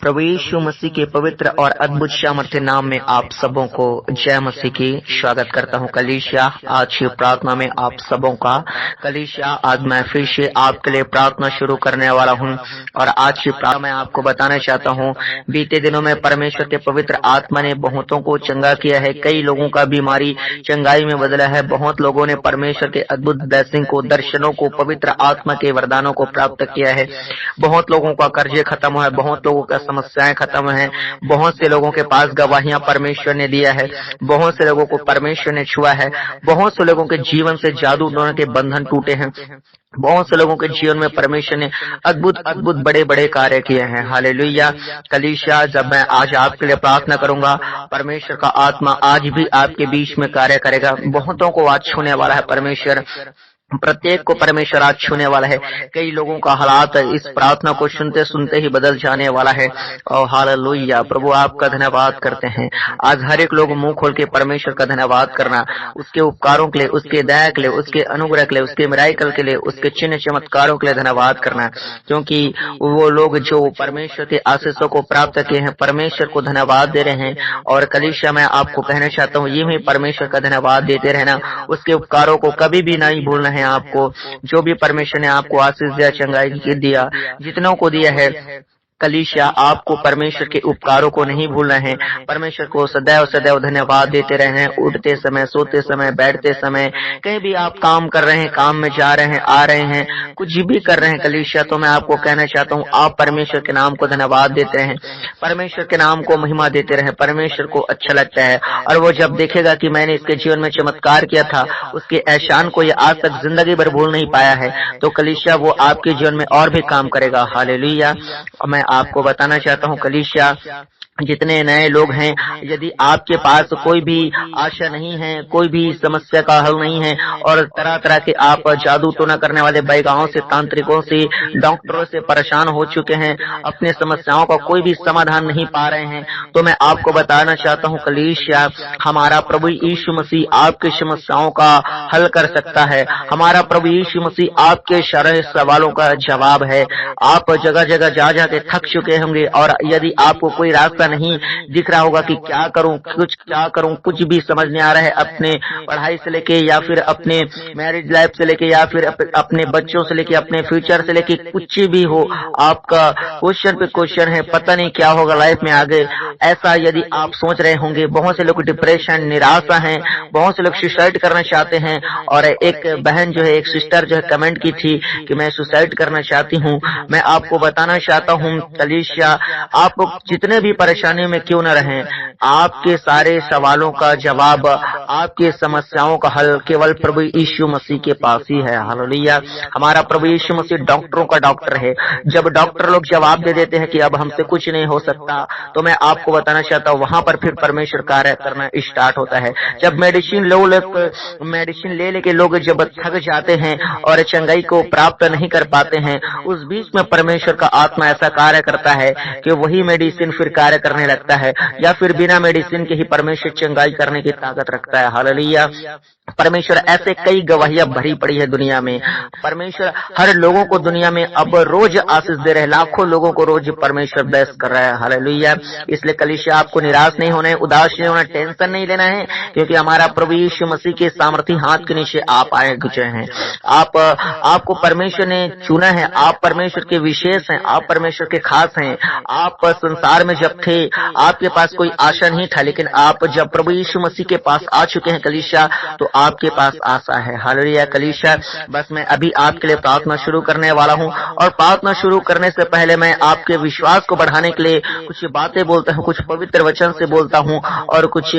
प्रभु यीशु मसीह के पवित्र और अद्भुत सामर्थ्य नाम में आप सबों को जय मसीह की स्वागत करता हूँ। कलीसिया, आज की प्रार्थना में आप सबों का कलीसिया, आज मैं फिर से आपके लिए प्रार्थना शुरू करने वाला हूँ। और आज की प्रार्थना में आपको बताना चाहता हूँ, बीते दिनों में परमेश्वर के पवित्र आत्मा ने बहुतों को चंगा किया है। कई लोगों का बीमारी चंगाई में बदला है। बहुत लोगों ने परमेश्वर के अद्भुत ब्लेसिंग को, दर्शनों को, पवित्र आत्मा के वरदानों को प्राप्त किया है। बहुत लोगों का कर्जे खत्म हुआ है, बहुत लोगों का समस्याएं खत्म हैं। बहुत से लोगों के पास गवाहियां परमेश्वर ने दिया है। बहुत से लोगों को परमेश्वर ने छुआ है। बहुत से लोगों के जीवन से जादू टोना के बंधन टूटे हैं। बहुत से लोगों के जीवन में परमेश्वर ने अद्भुत अद्भुत बड़े बड़े कार्य किए हैं। हालेलुया। कलीसिया, जब मैं आज आपके लिए प्रार्थना करूंगा, परमेश्वर का आत्मा आज भी आपके बीच में कार्य करेगा। बहुतों को आज छूने वाला है परमेश्वर, प्रत्येक को परमेश्वर आज छूने वाला है। कई लोगों का हालात इस प्रार्थना को सुनते सुनते ही बदल जाने वाला है। और हालेलुया, प्रभु आपका धन्यवाद करते हैं। आज हर एक लोग मुंह खोल के परमेश्वर का धन्यवाद करना, उसके उपकारों के लिए, उसके दया के लिए, उसके अनुग्रह के लिए, उसके मिराकल के लिए, उसके चिन्ह चमत्कारों के लिए धन्यवाद करना, क्योंकि वो लोग जो परमेश्वर के आशीषों को प्राप्त किए हैं, परमेश्वर को धन्यवाद दे रहे हैं। और कलीसिया, मैं आपको कहना चाहता हूँ, ये भी परमेश्वर का धन्यवाद देते रहना, उसके उपकारों को कभी भी नहीं भूलना है। आपको जो भी परमेश्वर ने आपको आशीष दिया, चंगाई दिया, जितनों को दिया है, कलीसिया, आपको परमेश्वर के उपकारों को नहीं भूलना है। परमेश्वर को सदैव सदैव धन्यवाद देते रहना है। उठते समय, सोते समय, बैठते समय, कहीं भी आप काम कर रहे हैं, काम में जा रहे हैं, आ रहे हैं, कुछ भी कर रहे हैं कलीसिया, तो मैं आपको कहना चाहता हूँ, आप परमेश्वर के नाम को धन्यवाद देते हैं, परमेश्वर के नाम को महिमा देते रहे। परमेश्वर को अच्छा लगता है, और वो जब देखेगा कि मैंने इसके जीवन में चमत्कार किया था, उसके एहसान को ये आज तक जिंदगी भर भूल नहीं पाया है, तो कलीसिया वो आपके जीवन में और भी काम करेगा। हालेलुया। मैं आपको बताना चाहता हूँ कलीसिया, जितने नए लोग हैं, यदि आपके पास कोई भी आशा नहीं है, कोई भी समस्या का हल नहीं है, और तरह तरह के आप जादू टोना करने वाले बैगाओं से, तांत्रिकों से, डॉक्टरों से परेशान हो चुके हैं, अपने समस्याओं का कोई भी समाधान नहीं पा रहे हैं, तो मैं आपको बताना चाहता हूँ कलीसिया, हमारा प्रभु यीशु मसीह आपके समस्याओं का हल कर सकता है। हमारा प्रभु यीशु मसीह आपके सारे सवालों का जवाब है। आप जगह जगह जा जाके थक चुके होंगे, और यदि आपको कोई रास्ता नहीं दिख रहा होगा कि क्या करूं, कुछ भी समझ नहीं आ रहा है, अपने पढ़ाई से लेके, या फिर अपने मैरिज लाइफ से लेके, या फिर अपने बच्चों से लेके, अपने फ्यूचर से लेके, कुछ भी हो, आपका क्वेश्चन पे क्वेश्चन है, पता नहीं क्या होगा लाइफ में आगे, ऐसा यदि आप सोच रहे होंगे। बहुत से लोग डिप्रेशन, निराशा हैं, बहुत से लोग सुसाइड करना चाहते हैं। और एक बहन जो है, एक सिस्टर जो है, कमेंट की थी कि मैं सुसाइड करना चाहती हूँ। मैं आपको बताना चाहता हूँ कलीसिया, आप जितने भी परेशानियों में क्यों न रहें, आपके सारे सवालों का जवाब, आपके समस्याओं का हल केवल प्रभु यीशु मसीह के पास ही है। हालेलुया। हमारा प्रभु यीशु मसीह डॉक्टरों का डॉक्टर है। जब डॉक्टर लोग जवाब दे देते हैं कि अब हमसे कुछ नहीं हो सकता, तो मैं आपको बताना चाहता हूँ, वहां पर फिर परमेश्वर कार्य करना स्टार्ट होता है। जब मेडिसिन ले लेके लोग जब थक जाते हैं और चंगाई को प्राप्त नहीं कर पाते हैं, उस बीच में परमेश्वर का आत्मा ऐसा कार्य करता है कि वही मेडिसिन फिर कार्य करने लगता है, या फिर बिना मेडिसिन के ही परमेश्वर चंगाई करने की ताकत रखता है। हालेलुया। परमेश्वर ऐसे कई गवाहियां भरी पड़ी है दुनिया में। परमेश्वर हर लोगों को दुनिया में अब रोज आशीष दे रहे हैं, लाखों लोगों को रोज परमेश्वर ब्लेस कर रहा है। हालेलुया। इसलिए कलीसिया, आपको निराश नहीं होना है, उदास नहीं होना, टेंशन नहीं लेना है, क्योंकि हमारा प्रभु यीशु मसीह के सामर्थी हाथ के नीचे आप आए गुजरे हैं। आपको परमेश्वर ने चुना है, आप परमेश्वर के विशेष हैं, आप परमेश्वर के खास हैं। आप संसार में जब थे, आपके पास कोई आशा नहीं था, लेकिन आप जब प्रभु यीशु मसीह के पास आ चुके हैं कलीसिया, तो आपके पास आशा है। हालेलुया। कलीसिया, बस मैं अभी आपके लिए प्रार्थना शुरू करने वाला हूँ, और प्रार्थना शुरू करने से पहले मैं आपके विश्वास को बढ़ाने के लिए कुछ बातें बोलता हूँ, कुछ पवित्र वचन से बोलता हूँ, और कुछ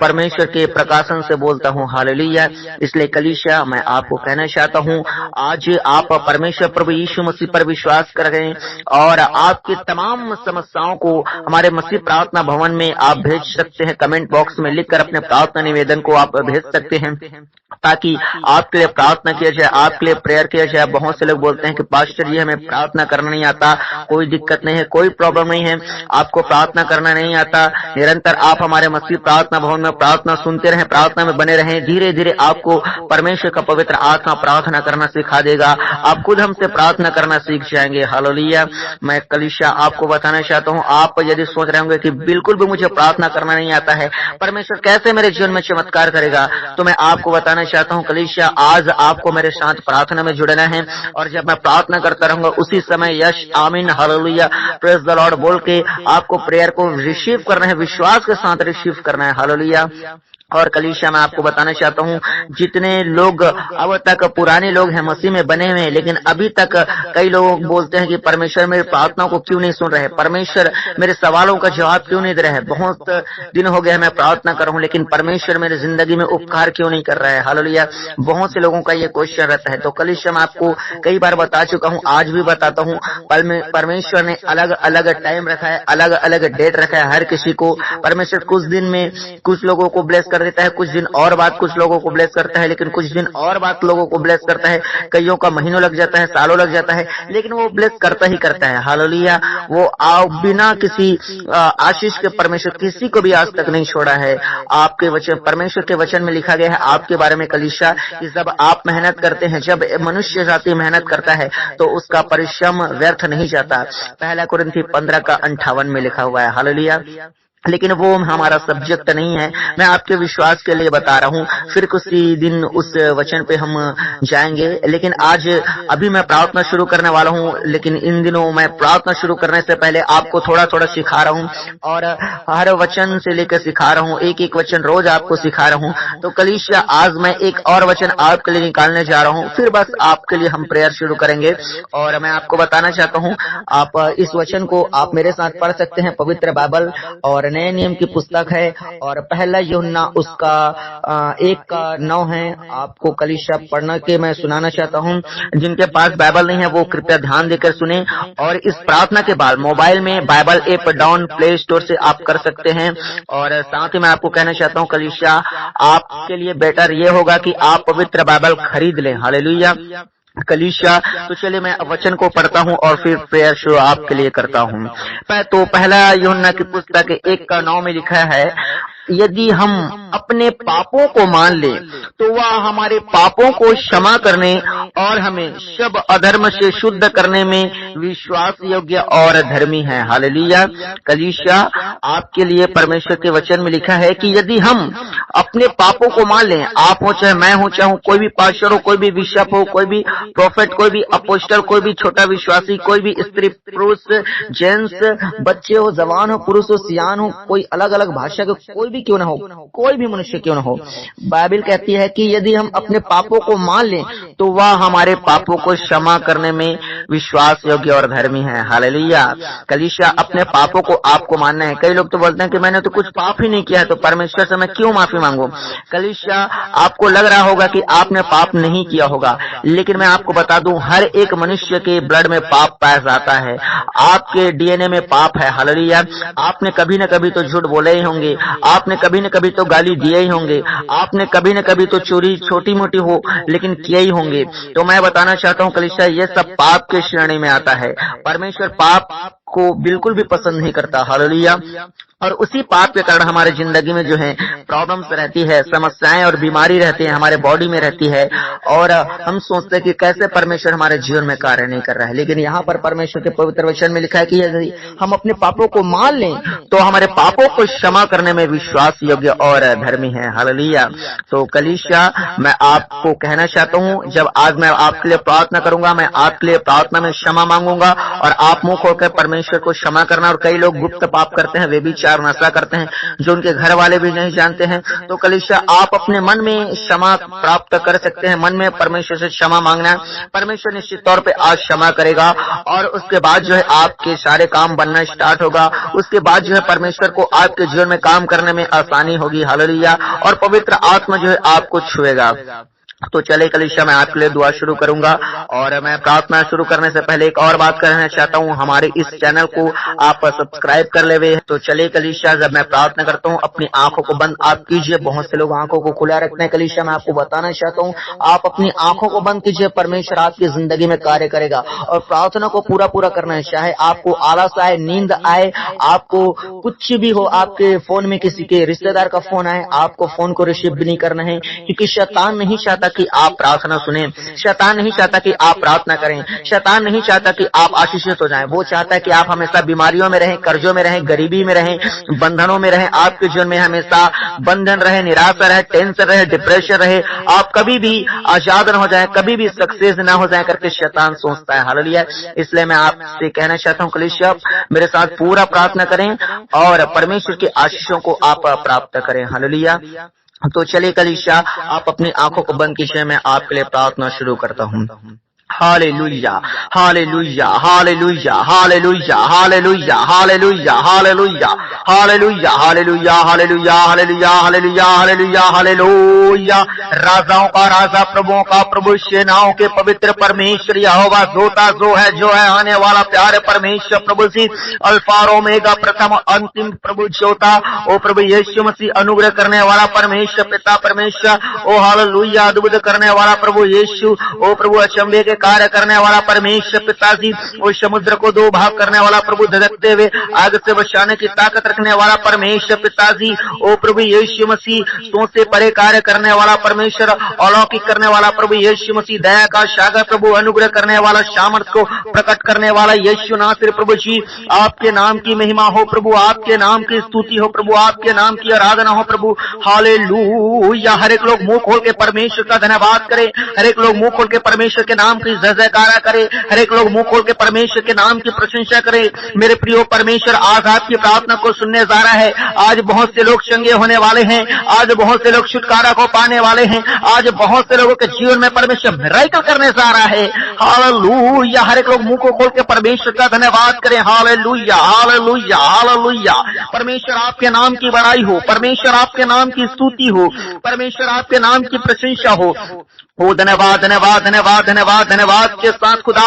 परमेश्वर के प्रकाशन से बोलता हूँ। हालेलुया। इसलिए कलीसिया, मैं आपको कहना चाहता हूँ, आज आप परमेश्वर प्रभु यीशु मसीह पर विश्वास करें, और आपकी तमाम समस्याओं को हमारे मसीह प्रार्थना भवन में आप भेज सकते हैं। कमेंट बॉक्स में लिखकर अपने प्रार्थना निवेदन को आप भेज सकते हैं। हैं ताकि आपके लिए प्रार्थना किया जाए, आपके लिए प्रेयर किया जाए। बहुत से लोग बोलते हैं कि पास्टर जी हमें प्रार्थना करना नहीं आता। कोई दिक्कत नहीं है, कोई प्रॉब्लम नहीं है, आपको प्रार्थना करना नहीं आता, निरंतर आप हमारे मसीह प्रार्थना भवन में प्रार्थना सुनते रहें, प्रार्थना में बने रहें। धीरे धीरे आपको परमेश्वर का पवित्र आत्मा प्रार्थना करना सिखा देगा, आप खुद हमसे प्रार्थना करना सीख जाएंगे। हालेलुया। मैं कलीसिया आपको बताना चाहता हूँ, आप यदि सोच रहे होंगे कि बिल्कुल भी मुझे प्रार्थना करना नहीं आता है, परमेश्वर कैसे मेरे जीवन में चमत्कार करेगा, तो मैं आपको बताना चाहता हूँ कलीसिया, आज आपको मेरे साथ प्रार्थना में जुड़ना है और जब मैं प्रार्थना करता रहूंगा उसी समय यश आमीन हालेलुया प्रेज द लॉर्ड बोल के आपको प्रेयर को रिसीव करना है, विश्वास के साथ रिसीव करना है। हालेलुया। और कलीसिया मैं आपको बताना चाहता हूँ, जितने लोग अब तक पुराने लोग हैं मसीह में बने हुए हैं, लेकिन अभी तक कई लोग बोलते हैं कि परमेश्वर मेरी प्रार्थनाओं को क्यों नहीं सुन रहे, परमेश्वर मेरे सवालों का जवाब क्यों नहीं दे रहे, बहुत दिन हो गए मैं प्रार्थना कर रहा हूँ लेकिन परमेश्वर मेरी जिंदगी में उपकार क्यों नहीं कर रहा है। हालेलुया। बहुत से लोगों का ये क्वेश्चन रहता है। तो कलीसिया मैं आपको कई बार बता चुका हूँ, आज भी बताता हूँ, परमेश्वर ने अलग अलग टाइम रखा है, अलग अलग डेट रखा है हर किसी को। परमेश्वर कुछ दिन में कुछ लोगों को ब्लेस कर देता है, कुछ दिन और बाद कुछ लोगों को ब्लेस करता है, लेकिन कुछ दिन और बाद लोगों को ब्लेस करता है। कईयों का महीनों लग जाता है, सालों लग जाता है, लेकिन वो ब्लेस करता ही करता है। हालेलुया। वो बिना किसी आशीष के परमेश्वर किसी को भी आज तक नहीं छोड़ा है। आपके वचन, परमेश्वर के वचन में लिखा गया है आपके बारे में कलीसिया कि जब आप मेहनत करते हैं, जब मनुष्य जाति मेहनत करता है तो उसका परिश्रम व्यर्थ नहीं जाता। पहला कुरिन्थी 15:58 में लिखा हुआ है। हालेलुया। लेकिन वो हमारा सब्जेक्ट नहीं है, मैं आपके विश्वास के लिए बता रहा हूँ, फिर कुछ दिन उस वचन पे हम जाएंगे। लेकिन आज अभी मैं प्रार्थना शुरू करने वाला हूँ, लेकिन इन दिनों मैं प्रार्थना शुरू करने से पहले आपको थोड़ा थोड़ा सिखा रहा हूँ और हर वचन से लेकर सिखा रहा हूँ, एक एक वचन रोज आपको सिखा रहा हूँ। तो कलीसिया आज मैं एक और वचन आपके लिए निकालने जा रहा हूँ, फिर बस आपके लिए हम प्रेयर शुरू करेंगे। और मैं आपको बताना चाहता हूँ, आप इस वचन को आप मेरे साथ पढ़ सकते हैं, पवित्र बाइबल और नए नियम की पुस्तक है और पहला यूहन्ना उसका 1:9 है। आपको कलीसिया पढ़ना के मैं सुनाना चाहता हूँ। जिनके पास बाइबल नहीं है वो कृपया ध्यान देकर सुने। और इस प्रार्थना के बाद मोबाइल में Bible app down play store से आप कर सकते हैं। और साथ ही मैं आपको कहना चाहता हूँ कलीसिया, आपके लिए बेटर ये होगा कि आप पवित्र बाइबल खरीद लें। हालेलुया कलीसिया। तो चलिए मैं वचन को पढ़ता हूँ और फिर प्रेयर शुरू आपके लिए करता हूँ। तो पहला यूहन्ना की पुस्तक 1:9 में लिखा है, यदि हम अपने पापों को मान ले तो वह हमारे पापों को क्षमा करने और हमें सब अधर्म से शुद्ध करने में विश्वास योग्य और धर्मी है। हालेलुया कलीसिया। आपके लिए परमेश्वर के वचन में लिखा है कि यदि हम अपने पापों को मान लें, आप हो चाहे मैं हूं, चाहे कोई भी पास्टर हो, कोई भी बिशप हो, कोई भी प्रोफेट, कोई भी अपोस्टल, कोई भी छोटा विश्वासी, कोई भी स्त्री पुरुष, जेंट्स, बच्चे हो, जवान हो, पुरुष हो, सियान हो, कोई अलग अलग भाषा के कोई भी क्यों ना हो, कोई भी मनुष्य क्यों ना हो, बाइबल कहती है कि यदि हम अपने पापों को मान लें तो वह हमारे पापों को क्षमा करने में विश्वास योग्य और धर्मी है। हालेलुया कलीसिया। अपने पापों को आपको मानना है। कई लोग तो बोलते हैं कि मैंने तो कुछ पाप ही नहीं किया है, तो परमेश्वर से मैं क्यों माफी मांगू। कलीसिया, आपको लग रहा होगा कि आपने पाप नहीं किया होगा, लेकिन मैं आपको बता दूं, हर एक मनुष्य के ब्लड में पाप पाया जाता है, आपके डीएनए में पाप है। हालेलुया। आपने कभी न कभी तो झूठ बोले ही होंगे, आपने कभी न कभी तो गाली दिए ही होंगे, आपने कभी न कभी तो चोरी छोटी मोटी हो लेकिन किए ही होंगे। तो मैं बताना चाहता हूँ कलीसिया, ये सब पाप के श्रेणी में आता है। परमेश्वर पाप को बिल्कुल भी पसंद नहीं करता। हालेलुया। और उसी पाप के कारण हमारे जिंदगी में जो है प्रॉब्लम्स रहती है, समस्याएं और बीमारी रहती है, हमारे बॉडी में रहती है, और हम सोचते हैं कि कैसे परमेश्वर हमारे जीवन में कार्य नहीं कर रहा है। लेकिन यहाँ पर परमेश्वर के पवित्र वचन में लिखा है कि यदि हम अपने पापों को मान लें तो हमारे पापों को क्षमा करने में विश्वास योग्य और धर्मी है। हालेलुया। तो कलीसिया, मैं आपको कहना चाहता हूँ, जब आज मैं आपके लिए प्रार्थना करूंगा, मैं आपके लिए प्रार्थना में क्षमा मांगूंगा और आप मुंह खोलकर परमेश्वर को क्षमा करना। और कई लोग गुप्त पाप करते हैं, वे भी नशा करते हैं, जो उनके घर वाले भी नहीं जानते हैं। तो कलीसिया, आप अपने मन में क्षमा प्राप्त कर सकते हैं, मन में परमेश्वर से क्षमा मांगना, परमेश्वर निश्चित तौर पे आज क्षमा करेगा और उसके बाद जो है आपके सारे काम बनना स्टार्ट होगा। उसके बाद जो है परमेश्वर को आपके जीवन में काम करने में आसानी होगी। हालेलुया। और पवित्र आत्मा जो है आपको छुएगा। तो चले कलीसिया, मैं आपके लिए दुआ शुरू करूंगा। और मैं प्रार्थना शुरू करने से पहले एक और बात कहना चाहता हूँ, हमारे इस चैनल को आप सब्सक्राइब कर ले। तो चले कलीसिया, जब मैं प्रार्थना करता हूँ अपनी आंखों को बंद आप कीजिए। बहुत से लोग आंखों को खुला रखते हैं। कलीसिया, मैं आपको बताना चाहता हूँ, आप अपनी आंखों को बंद कीजिए, परमेश्वर आपकी जिंदगी में कार्य करेगा। और प्रार्थना को पूरा पूरा करना है, चाहे आपको आलस आए, नींद आए, आपको कुछ भी हो, आपके फोन में किसी के रिश्तेदार का फोन आए, आपको फोन को रिसीव भी नहीं करना है, क्योंकि शैतान नहीं चाहता कि आप प्रार्थना सुने, शैतान नहीं चाहता कि आप प्रार्थना करें, शैतान नहीं चाहता कि आप आशीषित हो जाएं। वो चाहता है कि आप हमेशा बीमारियों में रहें, कर्जों में रहें, गरीबी में रहें, बंधनों में रहें, आपके जीवन में हमेशा बंधन रहे, निराशा रहे, टेंशन रहे, डिप्रेशन रहे, आप कभी भी आजाद न हो जाए, कभी भी सक्सेस ना हो जाए करके शैतान सोचता है। हालेलुया। इसलिए मैं आपसे कहना चाहता हूँ कलीसिया, मेरे साथ पूरा प्रार्थना करें और परमेश्वर की आशीषों को आप प्राप्त करें। हालेलुया। तो चलिए कलीसिया, आप अपनी आंखों को बंद कीजिए, मैं आपके लिए प्रार्थना शुरू करता हूँ। Hallelujah, hallelujah, hallelujah, hallelujah, hallelujah, hallelujah, hallelujah, hallelujah, hallelujah, hallelujah, hallelujah, hallelujah, hallelujah, hallelujah. राजाओं का राजा, प्रभुओं का प्रभु, सेनाओं के पवित्र परमेश्वर यहोवा जोता जो है आने वाला प्यारे परमेश्वर प्रभु जी, अल्फा और ओमेगा, प्रथम अंतिम प्रभु जोता, ओ प्रभु यीशु मसीह, अनुग्रह करने वाला परमेश्वर पिता परमेश्वर, ओ हालेलुया, अद्भुत करने वाला प्रभु यीशु, ओ प्रभु अचंभे के कार्य करने वाला परमेश्वर पिताजी, और समुद्र को दो भाग करने वाला प्रभु, धधकते हुए आग से बचाने की ताकत रखने वाला परमेश्वर पिताजी, ओ प्रभु यीशु मसीह, सोच से परे कार्य करने वाला परमेश्वर, अलौकिक करने वाला प्रभु यीशु मसीह, दया का सागर प्रभु, अनुग्रह करने वाला, सामर्थ्य को प्रकट करने वाला यीशु नासरी प्रभु जी, आपके नाम की महिमा हो प्रभु, आपके नाम की स्तुति हो प्रभु, आपके नाम की आराधना हो प्रभु। हालेलुया। हर एक लोग मुंह खोल के परमेश्वर का धन्यवाद करे, हर एक लोग मुंह खोल के परमेश्वर के नाम की जय जयकारा करे, हर एक लोग मुंह खोल के परमेश्वर के नाम की प्रशंसा करे। मेरे प्रियो परमेश्वर आज आपकी प्रार्थना को सुनने जा रहा है। आज बहुत से लोग चंगे होने वाले हैं, आज बहुत से लोग छुटकारा को पाने वाले हैं, आज बहुत से लोगों के जीवन में परमेश्वर मिरेकल करने जा रहा है। हालेलुया। हर एक लोग मुंह को खोल के परमेश्वर का धन्यवाद करें। Hallelujah, hallelujah, hallelujah. परमेश्वर आपके नाम की बड़ाई हो, परमेश्वर आपके नाम की स्तुति हो, परमेश्वर आपके नाम की प्रशंसा हो। ओ धन्यवाद, धन्यवाद, धन्यवाद, धन्यवाद, धन्यवाद के साथ खुदा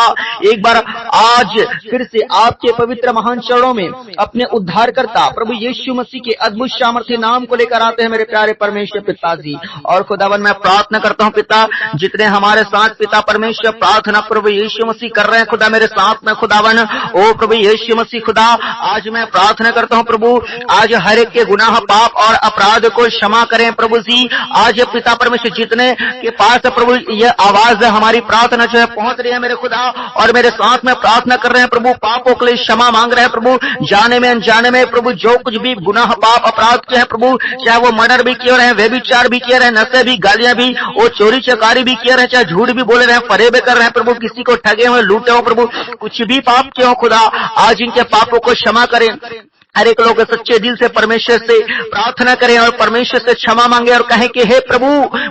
एक बार आज फिर से आपके पवित्र महान चरणों में अपने उद्धारकर्ता प्रभु यीशु मसीह के अद्भुत सामर्थ्य नाम को लेकर आते हैं मेरे प्यारे परमेश्वर पिताजी। और खुदावन मैं प्रार्थना करता हूँ पिता, जितने हमारे साथ पिता परमेश्वर प्रार्थना प्रभु यीशु मसीह कर रहे हैं खुदा मेरे साथ में खुदावन, ओ प्रभु यीशु मसीह खुदा, आज मैं प्रार्थना करता हूँ प्रभु, आज हर एक के गुनाह पाप और अपराध को क्षमा करें प्रभु जी। आज पिता परमेश्वर जितने के पास प्रभु ये आवाज हमारी प्रार्थना जो है पहुंच रही है मेरे खुदा, और मेरे साथ में प्रार्थना कर रहे हैं प्रभु, पापों के लिए क्षमा मांग रहे हैं प्रभु, जाने में अनजाने में प्रभु जो कुछ भी गुनाह पाप अपराध के हैं प्रभु, चाहे वो मर्डर भी किए रहे, व्यभिचार भी किए रहे, नशे भी, गालियां भी, वो चोरी चकारी भी किए रहे, चाहे झूठ भी बोले रहे, फरेबे कर रहे हैं प्रभु, किसी को ठगे हुए, लूटे हो प्रभु, कुछ भी पाप किए हो खुदा, आज इनके पापों को क्षमा करें। हर एक लोग सच्चे दिल से परमेश्वर से प्रार्थना करें और परमेश्वर से क्षमा मांगे और कहें कि हे प्रभु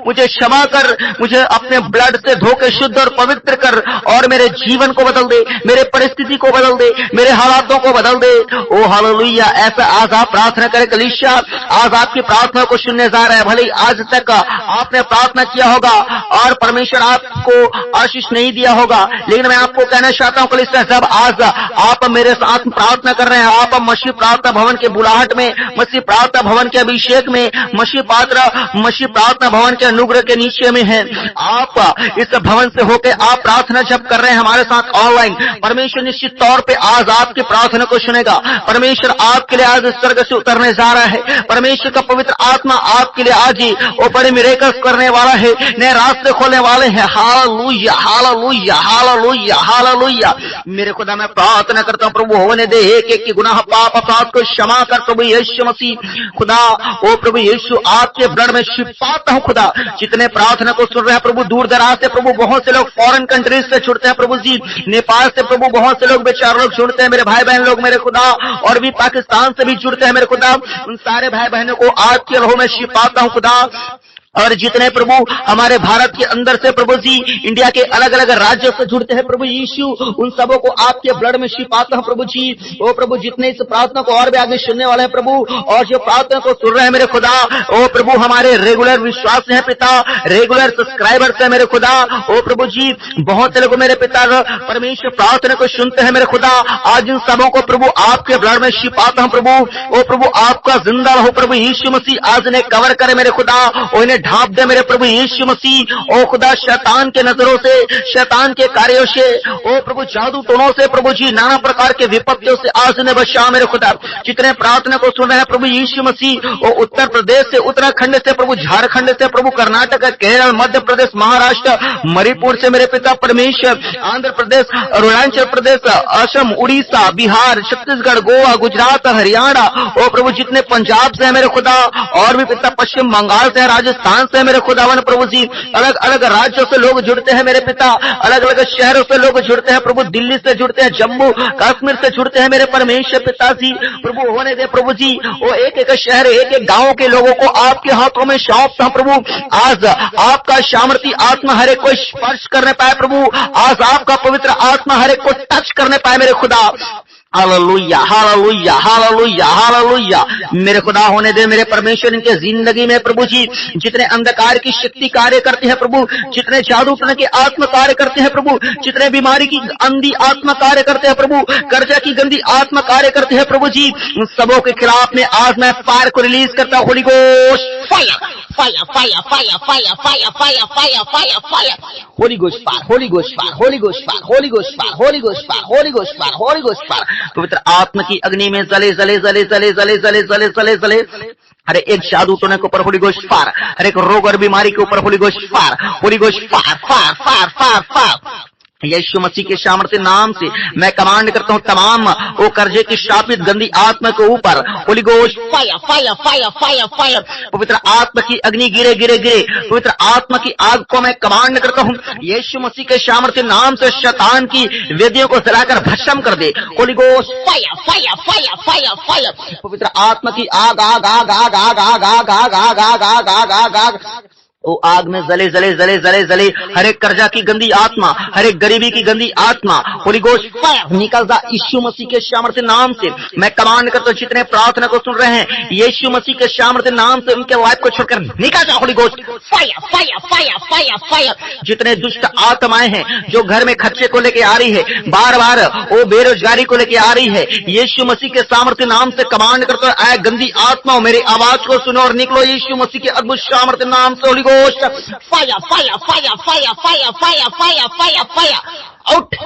मुझे क्षमा कर, मुझे अपने ब्लड से धो के शुद्ध और पवित्र कर और मेरे जीवन को बदल दे, मेरे परिस्थिति को बदल दे, मेरे हालातों को बदल दे। ओ हालेलुया। ऐसा आज आप प्रार्थना करें कलीसिया, आज आपकी प्रार्थना को सुनने जा रहे हैं। भले आज तक आपने प्रार्थना किया होगा और परमेश्वर आपको आशीष नहीं दिया होगा, लेकिन मैं आपको कहना चाहता हूँ कलीसिया, जब आज आप मेरे साथ प्रार्थना कर रहे हैं, आप मसीह प्रार्थना भवन के बुलाहट में, मसीह प्रार्थना भवन के अभिषेक में, मसीह प्रार्थना भवन के अनुग्रह के नीचे में हैं, आप इस भवन से होकर आप प्रार्थना जब कर रहे हैं हमारे साथ ऑनलाइन, परमेश्वर निश्चित तौर पे आज आपकी प्रार्थना को सुनेगा। परमेश्वर आपके लिए आज स्वर्ग से उतरने जा रहा है। परमेश्वर का पवित्र आत्मा आपके लिए आज ही वो बड़े मिरेकल्स करने वाला है, नए रास्ते खोलने वाले हैं। Hallelujah, hallelujah, hallelujah, hallelujah. मेरे खुदा मैं प्रार्थना करता हूँ प्रभु, होने दे एक की गुनाह पाप अपराध को क्षमा कर प्रभु यीशु मसीह खुदा। ओ प्रभु यीशु आपके ब्लड में छिपाता हूँ खुदा, जितने प्रार्थना को सुन रहे हैं प्रभु, दूर दराज से प्रभु, बहुत से लोग फॉरेन कंट्रीज से जुड़ते हैं प्रभु जी, नेपाल से प्रभु बहुत से लोग बेचारे लोग जुड़ते हैं, मेरे भाई बहन लोग मेरे खुदा, और भी पाकिस्तान से भी जुड़ते हैं मेरे खुदा। उन सारे भाई बहनों को आज के लहू में छिपाता हूँ खुदा। और जितने प्रभु हमारे भारत के अंदर से प्रभु जी इंडिया के अलग अलग राज्यों से जुड़ते हैं प्रभु यीशु, उन सबों को आपके ब्लड में छिपाता है प्रभु जी। ओ प्रभु जितने इस प्रार्थना को और भी आगे सुनने वाले हैं प्रभु, और जो प्रार्थना को सुन रहे हैं मेरे खुदा, ओ प्रभु हमारे रेगुलर विश्वास है पिता, रेगुलर सब्सक्राइबर्स है मेरे खुदा। ओ प्रभु जी बहुत लोग मेरे पिता परमेश्वर प्रार्थना को सुनते हैं मेरे खुदा, आज इन सबों को प्रभु आपके ब्लड में छिपाता हूं प्रभु। ओ प्रभु आपका जिंदा रहो प्रभु यीशु मसीह, आज इन्हें कवर करे मेरे खुदा, और इन्हें ढांप दे मेरे प्रभु यीशु मसीह। ओ खुदा शैतान के नजरों से, शैतान के कार्यों से, ओ प्रभु जादू टोनों से प्रभु जी, नाना प्रकार के विपत्तियों से आज इन्हें बचा मेरे खुदा। जितने प्रार्थना को सुन रहे हैं प्रभु यीशु मसीह, और उत्तर प्रदेश से, उत्तराखंड से प्रभु, झारखंड से प्रभु, कर्नाटक, केरल, मध्य प्रदेश, महाराष्ट्र, मणिपुर से मेरे पिता परमेश्वर, आंध्र प्रदेश, अरुणाचल प्रदेश, असम, उड़ीसा, बिहार, छत्तीसगढ़, गोवा, गुजरात, हरियाणा, ओ प्रभु जितने पंजाब से है मेरे खुदा, और भी पिता पश्चिम बंगाल से, राजस्थान से मेरे खुदावन प्रभु जी, अलग अलग राज्यों से लोग जुड़ते हैं मेरे पिता, अलग अलग शहरों से लोग जुड़ते हैं प्रभु, दिल्ली से जुड़ते हैं, जम्मू कश्मीर से जुड़ते हैं मेरे परमेश्वर पिताजी प्रभु। होने दे प्रभु जी, वो एक एक शहर, एक एक गांव के लोगों को आपके हाथों में सौंपता हूं प्रभु। आज आपका सामर्थी आत्मा हर एक को स्पर्श करने पाए प्रभु, आज आपका पवित्र आत्मा हर एक को टच करने पाए मेरे खुदा। हालेलुया हालेलुया हालेलुया हालेलुया मेरे खुदा। होने दे मेरे परमेश्वर इनके जिंदगी में प्रभु जी, जितने अंधकार की शक्ति कार्य करती है प्रभु, जितने जादू टोने की आत्मा कार्य करते हैं प्रभु, जितने बीमारी की अंधी आत्मा कार्य करते हैं प्रभु, कर्जा की गंदी आत्मा कार्य करते हैं प्रभु जी, उन सबों के खिलाफ में आज मैं फायर को रिलीज करता हूं। Holi ghost fire fire fire fire fire fire fire fire fire fire, holy ghost fire, holy ghost fire, holy ghost fire, holy ghost fire, holy ghost fire, holy ghost fire, holy ghost fire. पवित्र आत्मा की अग्नि में जले जले जले जले जले जले जले जले जले हर एक जादू टोने के ऊपर होली गोस्ट फायर, हर एक रोग और बीमारी के ऊपर holy ghost fire, holy ghost fire fire fire fire fire. Yeshu Masih के सामर्थ्य नाम से मैं कमांड करता हूं तमाम वो कर्जे की शापित गंदी आत्मा के ऊपर holy ghost fire fire fire fire fire. पवित्र आत्मा की अग्नि गिरे गिरे गिरे, पवित्र आत्मा की आग को मैं कमांड करता हूं यीशु मसीह के सामर्थ्य नाम से, शैतान की वेदियों को जलाकर भस्म कर दे। Holy ghost fire fire fire fire fire. पवित्र आत्मा की आग आग आग आग आग आग आग आग आग आग आग आग आग आग, वो आग में जले जले जले जले जले हर एक कर्जा की गंदी आत्मा, हर एक गरीबी की गंदी आत्मा, होली गोस्ट फायर निकल जा यीशु मसीह के सामर्थ्य नाम से। मैं कमांड करता हूं जितने प्रार्थना को सुन रहे हैं यीशु मसीह के सामर्थ्य नाम से, उनके लाइफ को छोड़कर निकल जा। Holi ghost fire fire fire fire fire. जितने दुष्ट आत्माएं हैं जो घर में खर्चे को लेके आ रही है, बार बार वो बेरोजगारी को लेके आ रही है, यीशु मसीह के सामर्थ्य नाम से कमांड करता हूं आए गंदी आत्मा मेरी आवाज को सुनो और निकलो यीशु मसीह के अद्भुत सामर्थ्य नाम से। Holy ghost fire fire fire fire fire fire fire fire fire out.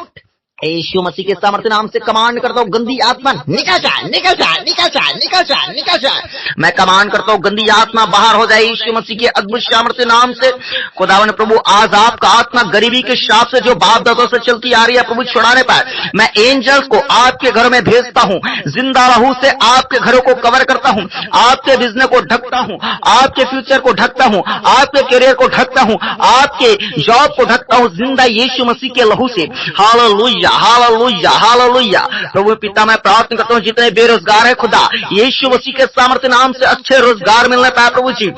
Yeshu Masih के सामर्थ्य नाम से कमांड करता हूं गंदी आत्मा निकल जा निकल जा निकल जा निकल जा निकल जा। मैं कमांड करता हूं गंदी आत्मा बाहर हो जाए यीशु मसीह के अद्भुत सामर्थ्य नाम से। खुदावन प्रभु आज आपका आत्मा गरीबी के शाप से जो बाप दादों से चलती आ रही है प्रभु छुड़ाने पाए, मैं एंजल्स को आपके घरों में भेजता हूं, जिंदा रहू से आपके घरों को कवर करता हूं, आपके बिजनेस को ढकता हूं, आपके फ्यूचर को ढकता हूं, आपके करियर को ढकता हूं, आपके जॉब को ढकता हूं जिंदा यीशु मसीह के लहू से। Hallelujah hallelujah hallelujah. प्रभु पिता मैं प्रार्थना करता हूं जितने बेरोजगार है खुदा यीशु मसीह के सामर्थ्य नाम से अच्छे रोजगार मिलने पाए प्रभु जी।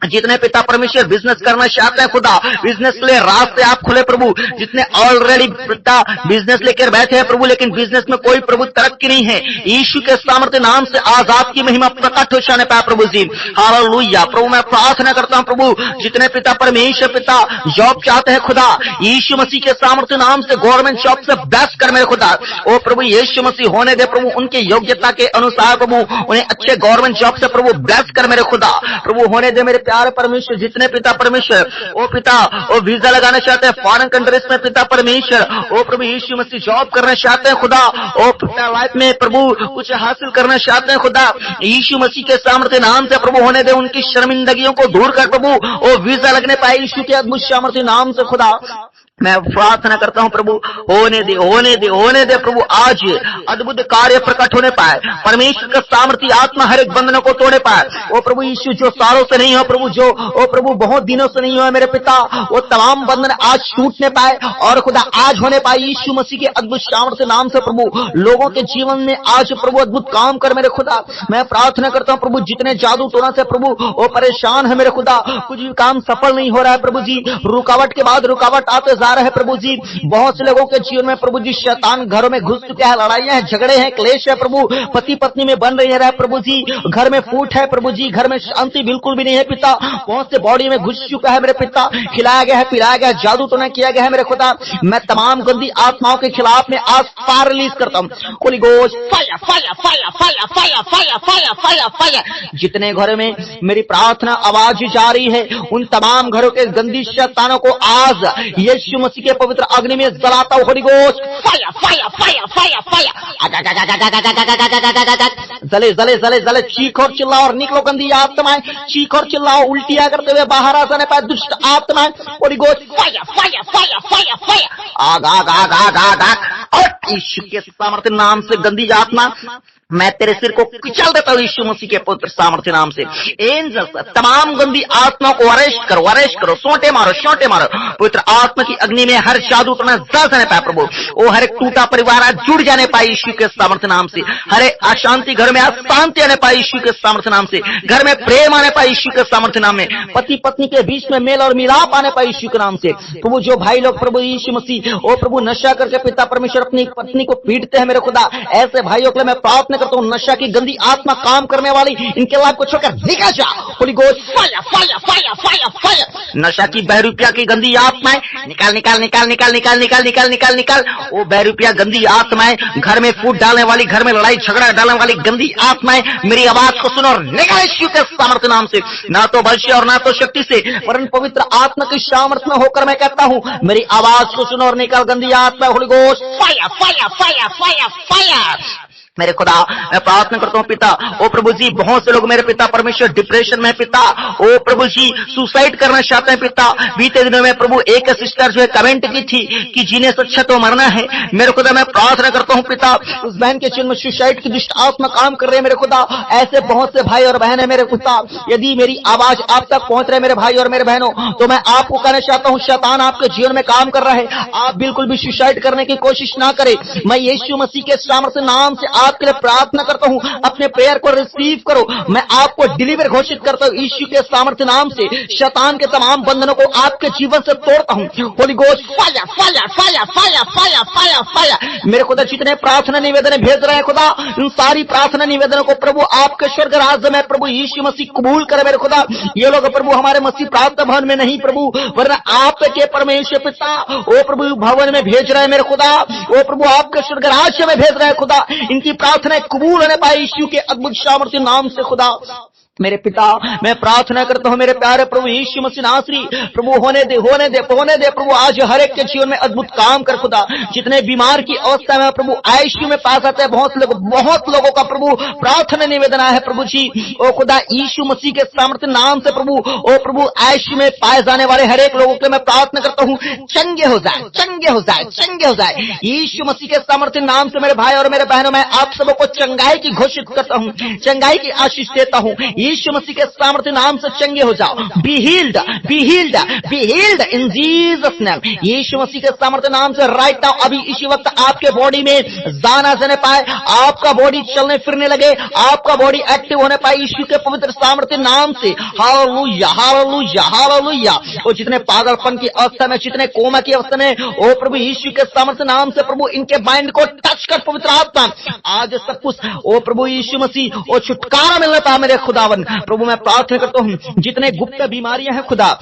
जितने पिता परमेश्वर बिजनेस करना चाहते हैं खुदा बिजनेस के लिए रास्ते आप खुले प्रभु। जितने ऑलरेडी पिता बिजनेस लेकर बैठे हैं प्रभु लेकिन बिजनेस में कोई प्रभु तरक्की नहीं है, यीशु के सामर्थ्य नाम से आज आपकी महिमा प्रकट हो जाने पाए प्रभु जी। हालेलुया। प्रभु मैं प्रार्थना करता हूं प्रभु जितने पिता परमेश्वर पिता जॉब चाहते हैं खुदा यीशु मसीह के सामर्थ्य नाम से गवर्नमेंट जॉब से बेस्ट कर मेरे खुदा। ओ प्रभु यीशु मसीह होने दे प्रभु उनके योग्यता के अनुसार प्रभु उन्हें अच्छे गवर्नमेंट जॉब से प्रभु बेस्ट कर मेरे खुदा। प्रभु होने दे मेरे प्यारे परमेश्वर जितने पिता परमेश्वर ओ पिता ओ वीजा लगाना चाहते हैं फॉरेन कंट्रीज में पिता परमेश्वर ओ प्रभु यीशु मसीह जॉब करना चाहते हैं खुदा ओ पिता लाइफ में प्रभु कुछ हासिल करना चाहते हैं खुदा यीशु मसीह के सामर्थ्य नाम से प्रभु होने दे उनकी शर्मिंदगियों को दूर कर प्रभु ओ वीजा लगने पाए यीशु के अद्भुत सामर्थ्य नाम से खुदा। मैं प्रार्थना करता हूं प्रभु, होने दे होने दे होने दे प्रभु, आज अद्भुत कार्य प्रकट होने पाए, परमेश्वर का सामर्थ्य आत्मा हर एक बंधनों को तोड़े पाए। ओ प्रभु यीशु, जो सालों से नहीं हो प्रभु, जो ओ प्रभु बहुत दिनों से नहीं हुआ मेरे पिता, वो तमाम बंधन आज छूटने पाए और खुदा आज होने पाए यीशु मसीह के अद्भुत सामर्थ्य नाम से प्रभु। लोगों के जीवन में आज प्रभु अद्भुत काम कर मेरे खुदा। मैं प्रार्थना करता हूं प्रभु, जितने जादू टोना से प्रभु वो परेशान है मेरे खुदा, कुछ भी काम सफल नहीं हो रहा है प्रभु जी, रुकावट के बाद रुकावट आते जा रहे हैं प्रभु जी। बहुत से लोगों के जीवन में प्रभु जी शैतान घरों में घुस चुका है, लड़ाइयां हैं, झगड़े हैं, क्लेश है प्रभु, पति पत्नी में बन रही है प्रभु जी, घर में फूट है प्रभु जी, घर में शांति बिल्कुल भी नहीं है पिता। बहुत से बॉडी में घुस चुका है मेरे पिता, खिलाया गया है, पिलाया गया है, जादू टोना किया गया है मेरे खुदा। मैं तमाम गंदी आत्माओं के खिलाफ में आज फायर रिलीज करता हूं, Holi ghost fire fire fire fire fire fire fire fire fire. जितने घरों में मेरी प्रार्थना आवाज जा रही है, उन तमाम घरों के गंदी शैतानों को आज यीशु मसीह के पवित्र अग्नि में जलाता हूं, Holi ghost fire fire fire fire fire. जले जले जले जले, चीख और चिल्लाओ और निकलो गंदी आत्माएं, चीख और चिल्लाओ, उल्टियां करते हुए बाहर आ जाने पाए दुष्ट आत्माएं, Holi ghost fire fire fire fire fire. आग आग आग आग आग आग, और यीशु के सामर्थ्य नाम से गंदी आत्मा मैं तेरे सिर को कुचल देता हूं यीशु मसीह के पुत्र सामर्थ्य नाम से। एंजल्स तमाम गंदी आत्माओं को अरेस्ट करो, सोटे मारो पवित्र आत्मा की अग्नि में हर जादू टोना जल जाने पाए प्रभु। वो हर एक टूटा परिवार आज जुड़ जाने पाए यीशु के सामर्थ्य नाम से। हर एक अशांति घर में आज शांति आने पाए यीशु के सामर्थ्य नाम से। घर में प्रेम आने पाए यीशु के सामर्थ्य नाम में। पति पत्नी के बीच में मेल और मिलाप आने पाए यीशु के नाम से प्रभु। जो भाई लोग प्रभु यीशु मसीह ओ प्रभु नशा करके पिता परमेश्वर अपनी पत्नी को पीटते हैं मेरे खुदा, ऐसे भाइयों के लिए मैं प्रार्थना करता हूं, नशा की गंदी आत्मा काम करने वाली इनके लाभ को छोड़कर निकल जा, Holi ghost fire fire fire fire fire. नशा की बहरूपिया की गंदी आत्माएं निकाल निकाल निकाल निकाल निकाल निकाल निकाल निकाल निकाल। वो बहरूपिया गंदी आत्माएं, घर में फूट डालने वाली, घर में लड़ाई झगड़ा डालने वाली गंदी आत्माएं, मेरी आवाज को सुनो और निकल यीशु के सामर्थ्य नाम से। ना तो बल से और ना तो शक्ति से, वरन पवित्र आत्मा की सामर्थ्य में होकर मैं कहता हूं, मेरी आवाज को सुनो और निकल गंदी आत्मा, Holi ghost fire fire fire fire fire. मेरे खुदा मैं प्रार्थना करता हूँ पिता, ओ प्रभु जी बहुत से लोग मेरे पिता परमेश्वर डिप्रेशन में पिता, ओ प्रभु जी सुसाइड करना चाहते हैं पिता। बीते दिनों में प्रभु एक सिस्टर जो है कमेंट की थी कि जीने से अच्छा तो मरना है। मेरे खुदा मैं प्रार्थना करता हूँ पिता, उस बहन के चिन्ह में सुसाइड की दुष्ट आत्मा काम कर रहे हैं मेरे खुदा। ऐसे बहुत से भाई और बहन है मेरे खुदा, यदि मेरी आवाज आप तक पहुंच रहे मेरे भाई और मेरे बहनों, तो मैं आपको कहना चाहता हूँ शैतान आपके जीवन में काम कर रहा है, आप बिल्कुल भी सुसाइड करने की कोशिश ना करें। मैं यीशु मसीह के सामर्थ्य नाम से आपके लिए प्रार्थना करता हूं, अपने प्रेयर को रिसीव करो। मैं आपको डिलीवर घोषित करता हूं यीशु के सामर्थ्य नाम से। शैतान के तमाम बंधनों को आपके जीवन से तोड़ता हूं, Holi ghost fire fire fire fire fire fire fire. मेरे खुदा जितने प्रार्थना निवेदन भेज रहे हैं खुदा, इन सारी प्रार्थना निवेदनों को प्रभु आपके स्वर्ग राज्य में प्रभु यीशु मसीह कबूल करे मेरे खुदा। ये लोग प्रभु हमारे मसीह प्रार्थना भवन में नहीं प्रभु, वरना आपके परमेश्वर पिता ओ प्रभु भवन में भेज रहे हैं मेरे खुदा। ओ प्रभु आपके स्वर्ग राज्य में भेज रहे हैं खुदा। इनकी प्रार्थना कबूल होने पाए यीशु के अद्भुत सामर्थ्य नाम से खुदा। मेरे पिता मैं प्रार्थना करता हूं मेरे प्यारे प्रभु यीशु मसीह नासरी, प्रभु होने दे प्रभु आज हर एक के जीवन में अद्भुत काम कर खुदा। जितने बीमार की अवस्था में प्रभु आईसीयू में पास आते हैं, बहुत लोगों का प्रभु प्रार्थना निवेदन है प्रभु जी। ओ खुदा यीशु मसीह के सामर्थ्य नाम से प्रभु ओ प्रभु आईसीयू में पाए जाने वाले हर एक लोगों के मैं प्रार्थना करता हूं, चंगे हो जाए चंगे हो जाए चंगे हो जाए यीशु मसीह के सामर्थ्य नाम से। मेरे भाई और मेरे बहनों मैं आप सबको चंगाई की घोषित करता हूं, चंगाई की आशीष देता हूं। यीशु मसीह के सामर्थ्य नाम से चंगे हो जाओ, be healed be healed be healed in Jesus name. Yeshu Masih के सामर्थ्य नाम से राइट नाउ अभी इसी वक्त आपके बॉडी में जान आ जाने पाए, आपका बॉडी चलने फिरने लगे, आपका बॉडी एक्टिव होने पाए यीशु के पवित्र सामर्थ्य नाम से। Hallelujah hallelujah hallelujah. और जितने पागलपन की अवस्था में, जितने कोमा की अवस्था में, ओ प्रभु यीशु के सामर्थ्य नाम से प्रभु इनके माइंड को टच कर पवित्र आत्मा आज सब कुछ ओ प्रभु यीशु मसीह ओ छुटकारा मिलने पाए मेरे खुदावन। प्रभु मैं प्रार्थना करता हूं जितने गुप्त बीमारियां हैं खुदा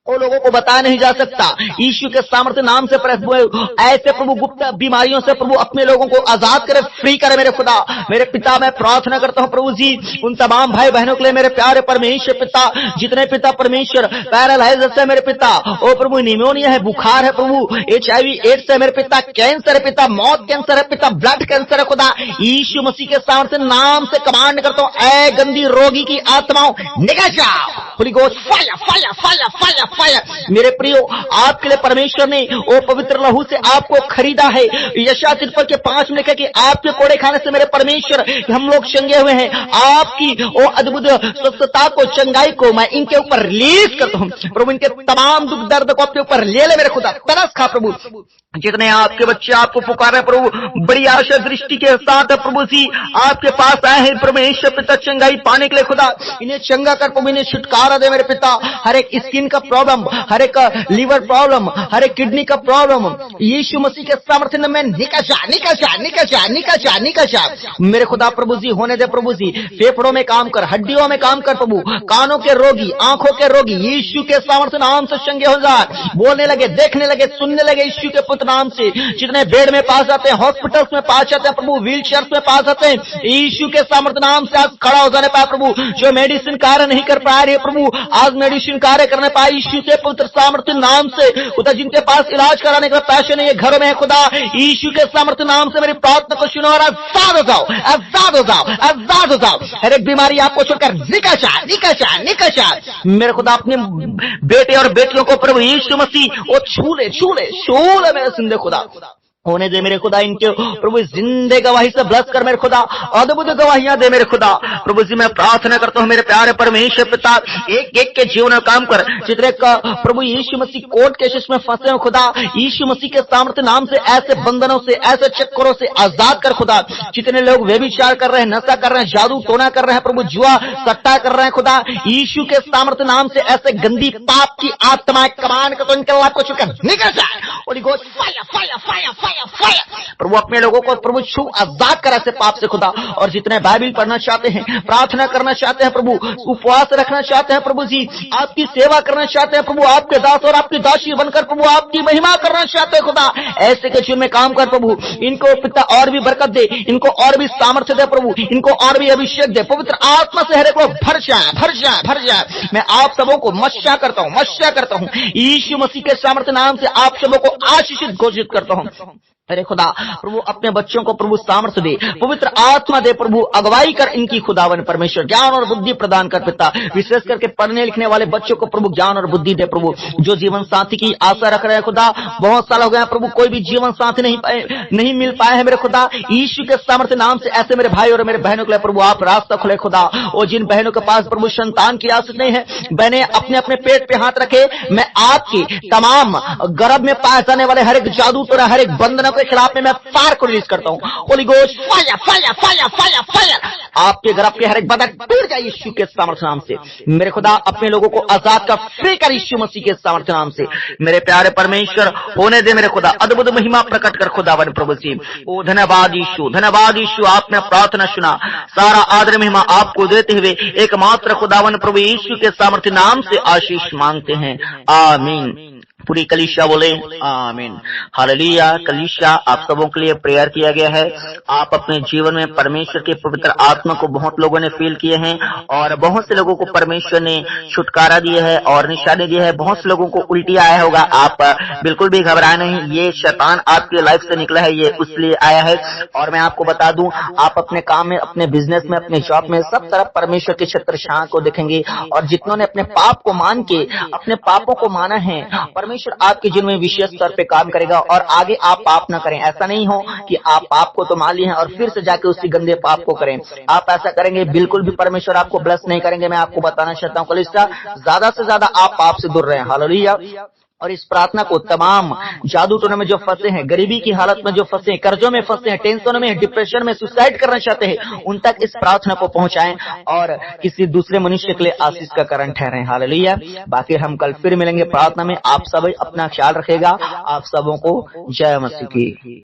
वो लोगों को बताया नहीं जा सकता, यीशु के सामर्थ्य नाम से प्रभु ऐसे प्रभु गुप्त बीमारियों से प्रभु अपने लोगों को आजाद करे, फ्री करे मेरे खुदा। मेरे पिता मैं प्रार्थना करता हूं प्रभु जी उन तमाम भाई बहनों के लिए मेरे प्यारे परमेश्वर पिता, जितने पिता परमेश्वर पैरालाइज है मेरे पिता, ओ प्रभु निमोनिया है, बुखार है प्रभु, HIV एड्स है मेरे पिता, कैंसर है पिता, मौत कैंसर है पिता, ब्लड कैंसर है खुदा। यीशु मसीह के सामर्थ्य नाम से कमांड करता हूं, ऐ गंदी रोगी की आत्माओं निकल जाओ Holi ghost fire fire fire fire fire. मेरे प्रियो, आपके लिए परमेश्वर ने वो पवित्र लहू से आपको खरीदा है। यशायाह 53 के 5 में लिखा कि आपके कोड़े खाने से मेरे परमेश्वर हम लोग चंगे हुए हैं। आपकी वो अद्भुत स्वस्थता को, चंगाई को मैं इनके ऊपर रिलीज करता हूँ प्रभु। इनके तमाम दुख दर्द को अपने ऊपर ले ले मेरे खुदा, तरस खा प्रभु। जितने आपके बच्चे आपको पुकार रहे प्रभु, बड़ी आशा दृष्टि के साथ प्रभु जी आपके पास आए हैं परमेश्वर पिता, चंगाई पाने के लिए खुदा इन्हें चंगा कर प्रभु, इन्हें छुटकारा दे मेरे पिता। हर एक स्किन का प्रॉब्लम, हर एक लीवर प्रॉब्लम, हर एक किडनी का प्रॉब्लम यीशु मसीह के सामर्थ्य में निकल जा निकल जा निकल जा निकल जा निकल जा मेरे खुदा प्रभु जी। होने दे प्रभु जी, फेफड़ों में काम कर, हड्डियों में काम कर प्रभु। कानों के रोगी, आंखों के रोगी यीशु के सामर्थ्य नाम से चंगे हो जाए, बोलने लगे, देखने लगे, सुनने लगे यीशु के पुत्र नाम से। जितने बेड में पास जाते हैं, हॉस्पिटल्स में पास जाते हैं प्रभु, व्हील चेयर में पास जाते हैं, यीशु के सामर्थ्य नाम से आज खड़ा हो जाने पाए प्रभु। जो मेडिसिन कार्य नहीं कर पा रही है प्रभु, आज मेडिसिन कार्य करने पाए यीशु के पुत्र सामर्थ्य नाम से खुदा। जिनके पास इलाज कराने का पैसे नहीं है, घर में है खुदा, यीशु के सामर्थ्य नाम से मेरी प्रार्थना को सुनो और आजाद हो जाओ, आजाद हो जाओ, आजाद हो जाओ। हर एक बीमारी आपको छोड़कर निकल जा निकल जा निकल जा मेरे खुदा। अपने बेटे और बेटियों को प्रभु यीशु मसीह वो छूले छूले छूले मेरे जिंदे खुदा। होने दे मेरे खुदा इनके प्रभु जिंदे गवाही से ब्लस कर मेरे खुदा, अद्भुत गवाहियां दे मेरे खुदा प्रभु जी। मैं प्रार्थना करता हूं मेरे प्यारे परमेश्वर पिता, एक एक के जीवन में काम कर। जितने प्रभु यीशु मसीह कोर्ट केसेस में फंसे हो खुदा, यीशु मसीह के सामर्थ्य नाम से ऐसे बंधनों से, ऐसे चक्करों से आजाद कर खुदा। जितने लोग व्यभिचार कर रहे हैं, नशा कर रहे हैं, जादू टोना कर रहे हैं प्रभु, जुआ सट्टा कर रहे हैं खुदा, यीशु के सामर्थ्य नाम से ऐसे गंदी पाप की आत्माएं कमान कर तो इनके लाभ को छूकर निकल जाए। Holy ghost fire fire fire fire प्रभु। अपने लोगों को प्रभु छू आजाद कर ऐसे पाप से खुदा। और जितने बाइबल पढ़ना चाहते हैं, प्रार्थना करना चाहते हैं प्रभु, उपवास रखना चाहते हैं प्रभु जी, आपकी सेवा करना चाहते हैं प्रभु, आपके दास और आपकी दासी बनकर प्रभु आपकी महिमा करना चाहते हैं खुदा, ऐसे के जीवन में काम कर प्रभु। इनको पिता और भी बरकत दे, इनको और भी सामर्थ्य दे प्रभु, इनको और भी अभिषेक दे, पवित्र आत्मा से हर एक को भर जाए भर जाए भर जाए। मैं आप सबों को मस्या करता हूँ, मस्या करता हूँ यीशु मसीह के सामर्थ्य नाम से आप सबों को आशीषित घोषित करता हूँ। अरे खुदा प्रभु, अपने बच्चों को प्रभु सामर्थ्य दे, पवित्र आत्मा दे प्रभु, अगुवाई कर इनकी खुदावन परमेश्वर, ज्ञान और बुद्धि प्रदान कर पिता। विशेष करके पढ़ने लिखने वाले बच्चों को प्रभु ज्ञान और बुद्धि दे प्रभु। जो जीवन साथी की आशा रख रहे हैं खुदा, बहुत साल हो गया प्रभु, कोई भी जीवन साथी नहीं मिल पाए हैं मेरे खुदा, यीशु के सामर्थ्य नाम से ऐसे मेरे भाई और मेरे बहनों के लिए प्रभु आप रास्ता खुले खुदा। और जिन बहनों के पास प्रभु संतान की आशा नहीं है, बहने अपने अपने पेट पे हाथ रखे, मैं आपकी तमाम गर्भ में पाए जाने वाले हर एक जादू टोना, हर एक बंधनों के खिलाफ में मैं फायर को रिलीज करता हूँ। Holi ghost fire fire fire fire fire. आपके गर्भ के हर एक बंधन टूट जाए यीशु के सामर्थ्य नाम से मेरे खुदा। अपने लोगों को आजाद कर फ्री कर यीशु मसीह के सामर्थ्य नाम से मेरे प्यारे परमेश्वर। होने दे मेरे खुदा, अद्भुत महिमा प्रकट कर खुदावन प्रभु जी। ओ धन्यवाद यीशु, धन्यवाद यीशु, आपने प्रार्थना सुना। सारा आदर महिमा आपको देते हुए एकमात्र खुदावन प्रभु यीशु के सामर्थ्य नाम से आशीष मांगते हैं, आमीन। पूरी कलीसिया बोले आमीन, हालेलुया। कलीसिया आप सबों के लिए प्रेयर किया गया है। आप अपने जीवन में परमेश्वर के पवित्र आत्मा को बहुत लोगों ने फील किए हैं और बहुत से लोगों को परमेश्वर ने छुटकारा दिया है और निशानी दिया है। बहुत से लोगों को उल्टी आया होगा, आप बिल्कुल भी घबराए नहीं, ये शैतान आपकी लाइफ से निकला है, ये उसलिए आया है। और मैं आपको बता दूं, आप अपने काम में, अपने बिजनेस में, अपने जॉब में सब तरफ परमेश्वर के छत्र छाया को देखेंगे। और जितनों ने अपने पाप को मान के, अपने पापों को माना है, परमेश्वर आपके जीवन में विशेष स्तर पे काम करेगा और आगे आप पाप ना करें। ऐसा नहीं हो कि आप पाप को तो मान लिए हैं और फिर से जाके उसी गंदे पाप को करें। आप ऐसा करेंगे बिल्कुल भी परमेश्वर आपको ब्लेस नहीं करेंगे। मैं आपको बताना चाहता हूँ कलीसिया, ज्यादा से ज्यादा आप पाप से दूर रहें। हालेलुया। और इस प्रार्थना को तमाम जादू टोने में जो फंसे हैं, गरीबी की हालत में जो फंसे हैं, कर्जों में फंसे हैं, टेंशन में, डिप्रेशन में, सुसाइड करना चाहते हैं, उन तक इस प्रार्थना को पहुंचाएं और किसी दूसरे मनुष्य के लिए आशीष का कारण ठहरें। हालेलुया। बाकी हम कल फिर मिलेंगे प्रार्थना में। आप सब अपना ख्याल रखेगा। आप सबों को जय मसीह की।